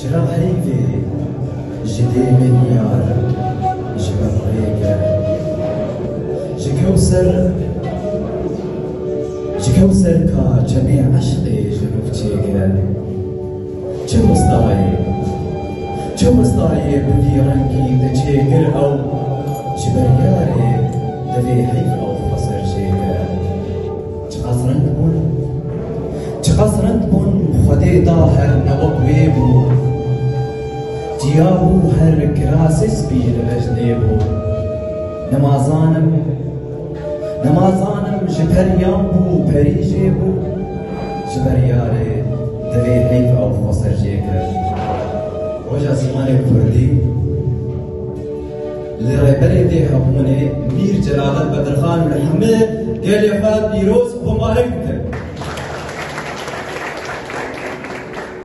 جراحي في جدي من يار جبر ريقة جكوسر كا جميع عشقي جنوبتيك جو مصداي بدي رنقي دجيقر أو جبرياري دفي حيف أو فصر جيكا تقصرند بون خدي ظاهر نوق ويبو ديابو هر كراسس بيل أجنيبو نمازانم جبريان بو بريجيبو جبرياري دفي حيف أو فصر جيكا وجه زماني كردي اللي ريبري دي هبوني مير جلالة بدرخان محمد قال يا فاد بيروز ومالك